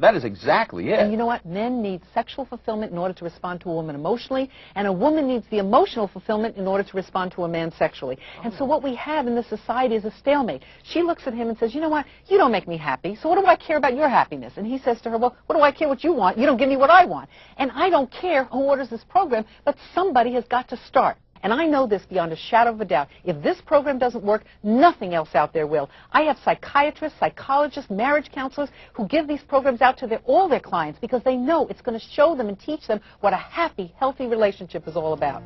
That is exactly it. And you know what? Men need sexual fulfillment in order to respond to a woman emotionally, and a woman needs the emotional fulfillment in order to respond to a man sexually. And so what we have in this society is a stalemate. She looks at him and says, you know what? You don't make me happy, so what do I care about your happiness? And he says to her, well, what do I care what you want? You don't give me what I want. And I don't care who orders this program, but somebody has got to start. And I know this beyond a shadow of a doubt. If this program doesn't work, nothing else out there will. I have psychiatrists, psychologists, marriage counselors who give these programs out to all their clients because they know it's going to show them and teach them what a happy, healthy relationship is all about.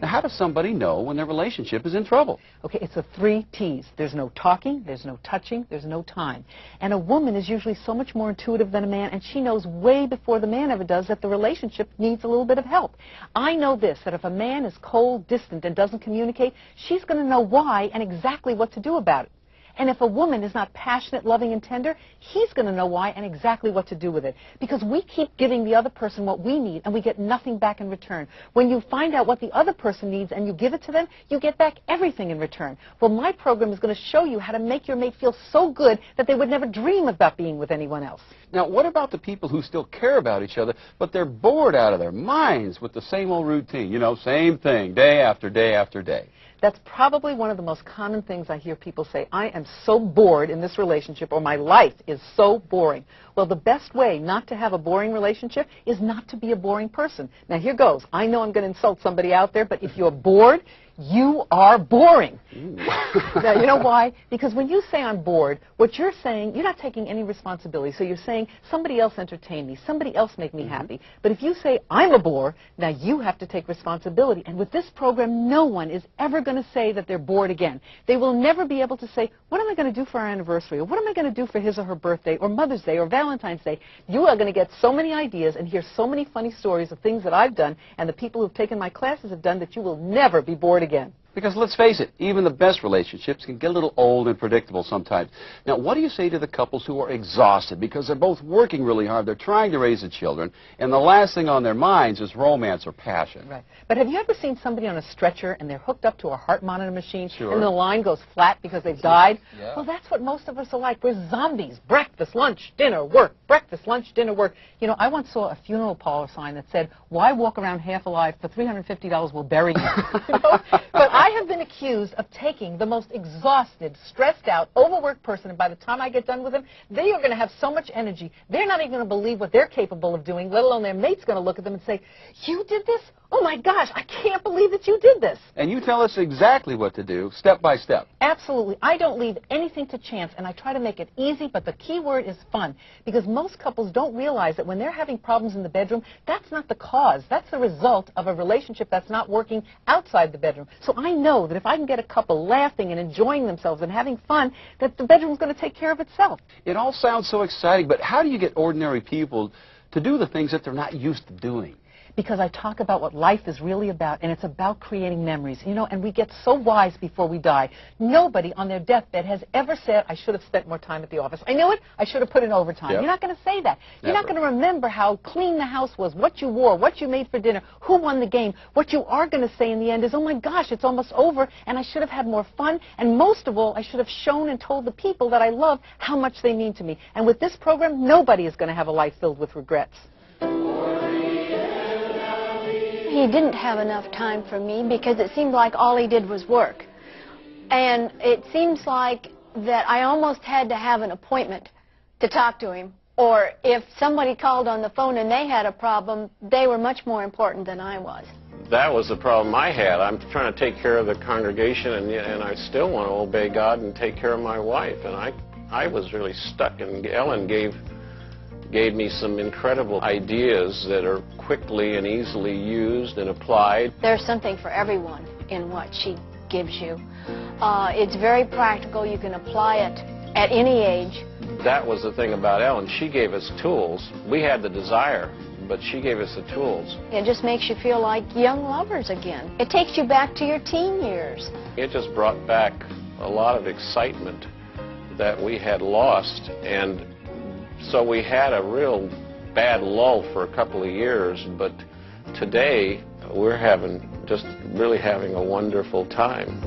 Now, how does somebody know when their relationship is in trouble? Okay, it's the 3 T's. There's no talking, there's no touching, there's no time. And a woman is usually so much more intuitive than a man, and she knows way before the man ever does that the relationship needs a little bit of help. I know this, that if a man is cold, distant, and doesn't communicate, she's going to know why and exactly what to do about it. And if a woman is not passionate, loving, and tender, he's going to know why and exactly what to do with it. Because we keep giving the other person what we need, and we get nothing back in return. When you find out what the other person needs and you give it to them, you get back everything in return. Well, my program is going to show you how to make your mate feel so good that they would never dream about being with anyone else. Now, what about the people who still care about each other, but they're bored out of their minds with the same old routine? You know, same thing, day after day after day. That's probably one of the most common things I hear people say. I am so bored in this relationship, or my life is so boring. Well, the best way not to have a boring relationship is not to be a boring person. Now, here goes. I know I'm going to insult somebody out there, but if you're bored, you are boring. Now, you know why? Because when you say I'm bored, what you're saying, you're not taking any responsibility. So you're saying, somebody else entertain me, somebody else make me happy. But if you say, I'm a bore, now you have to take responsibility. And with this program, no one is ever going to say that they're bored again. They will never be able to say, what am I going to do for our anniversary? Or what am I going to do for his or her birthday, or Mother's Day, or Valentine's Day? You are going to get so many ideas and hear so many funny stories of things that I've done and the people who've taken my classes have done that you will never be bored again. Because let's face it, even the best relationships can get a little old and predictable sometimes. Now, what do you say to the couples who are exhausted because they're both working really hard, they're trying to raise the children, and the last thing on their minds is romance or passion? Right. But have you ever seen somebody on a stretcher and they're hooked up to a heart monitor machine Sure. and the line goes flat because they've died? Yeah. Well, that's what most of us are like. We're zombies. Breakfast, lunch, dinner, work. Breakfast, lunch, dinner, work. You know, I once saw a funeral parlor sign that said, why walk around half alive? For $350, we'll bury you. You know? But I have been accused of taking the most exhausted, stressed out, overworked person, and by the time I get done with them, they are going to have so much energy, they're not even going to believe what they're capable of doing, let alone their mate's going to look at them and say, you did this? Oh my gosh, I can't believe that you did this. And you tell us exactly what to do, step by step. Absolutely. I don't leave anything to chance, and I try to make it easy, but the key word is fun. Because most couples don't realize that when they're having problems in the bedroom, that's not the cause. That's the result of a relationship that's not working outside the bedroom. So I know that if I can get a couple laughing and enjoying themselves and having fun, that the bedroom's going to take care of itself. It all sounds so exciting, but how do you get ordinary people to do the things that they're not used to doing? Because I talk about what life is really about, and it's about creating memories, you know, and we get so wise before we die. Nobody on their deathbed has ever said, I should have spent more time at the office. I knew it, I should have put in overtime. Yep. You're not going to say that. You're Never. not going to remember how clean the house was, what you wore, what you made for dinner, who won the game. What you are going to say in the end is, oh my gosh, it's almost over, and I should have had more fun, and most of all, I should have shown and told the people that I love how much they mean to me. And with this program, nobody is going to have a life filled with regrets. He didn't have enough time for me because it seemed like all he did was work. And it seems like that I almost had to have an appointment to talk to him. Or if somebody called on the phone and they had a problem, they were much more important than I was. That was the problem I had. I'm trying to take care of the congregation, and I still want to obey God and take care of my wife. And I was really stuck, and Ellen gave me some incredible ideas that are quickly and easily used and applied. There's something for everyone in what she gives you. It's very practical. You can apply it at any age. That was the thing about Ellen. She gave us tools. We had the desire, but she gave us the tools. It just makes you feel like young lovers again. It takes you back to your teen years. It just brought back a lot of excitement that we had lost, and so we had a real bad lull for a couple of years, but today we're really having a wonderful time.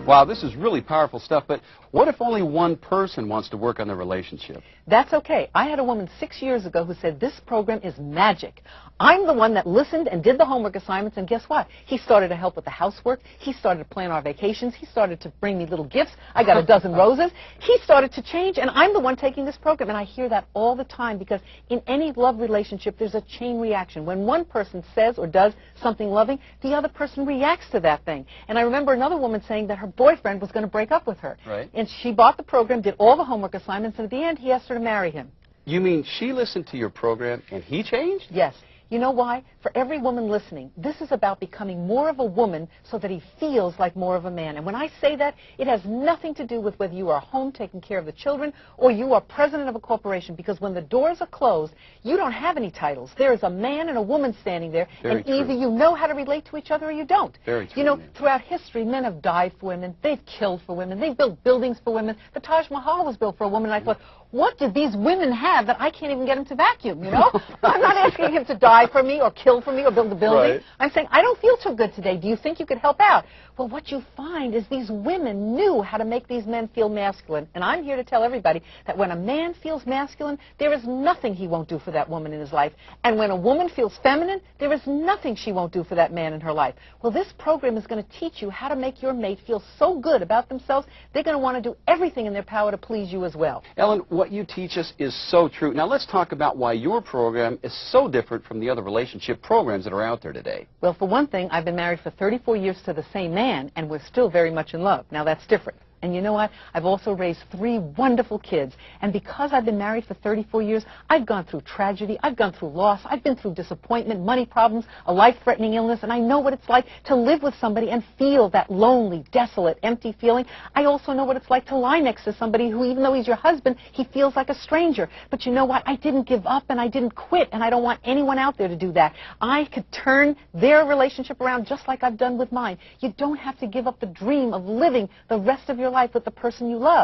Wow, this is really powerful stuff, but What if only one person wants to work on the relationship? That's okay. I had a woman 6 years ago who said, this program is magic. I'm the one that listened and did the homework assignments, and guess what? He started to help with the housework. He started to plan our vacations. He started to bring me little gifts. I got a dozen roses. He started to change, and I'm the one taking this program. And I hear that all the time, because in any love relationship, there's a chain reaction. When one person says or does something loving, the other person reacts to that thing. And I remember another woman saying that her boyfriend was going to break up with her. Right. And she bought the program, did all the homework assignments, and at the end, he asked her to marry him. You mean she listened to your program and he changed? Yes. You know why? For every woman listening, this is about becoming more of a woman so that he feels like more of a man. And when I say that, it has nothing to do with whether you are home taking care of the children or you are president of a corporation, because when the doors are closed, you don't have any titles. There is a man and a woman standing there, and either you know how to relate to each other or you don't. Very true. You know, throughout history, men have died for women. They've killed for women. They've built buildings for women. The Taj Mahal was built for a woman, and I thought, what did these women have that I can't even get him to vacuum, you know? I'm not asking him to die for me or kill for me or build a building. Right. I'm saying, I don't feel so good today. Do you think you could help out? Well, what you find is these women knew how to make these men feel masculine. And I'm here to tell everybody that when a man feels masculine, there is nothing he won't do for that woman in his life. And when a woman feels feminine, there is nothing she won't do for that man in her life. Well, this program is going to teach you how to make your mate feel so good about themselves, they're going to want to do everything in their power to please you as well. Ellen, what you teach us is so true. Now let's talk about why your program is so different from the other relationship programs that are out there today. Well, for one thing, I've been married for 34 years to the same man, and we're still very much in love. Now, that's different. And you know what? I've also raised 3 wonderful kids. And because I've been married for 34 years, I've gone through tragedy, I've gone through loss, I've been through disappointment, money problems, a life-threatening illness, and I know what it's like to live with somebody and feel that lonely, desolate, empty feeling. I also know what it's like to lie next to somebody who, even though he's your husband, he feels like a stranger. But you know what? I didn't give up and I didn't quit, and I don't want anyone out there to do that. I could turn their relationship around just like I've done with mine. You don't have to give up the dream of living the rest of your life with the person you love.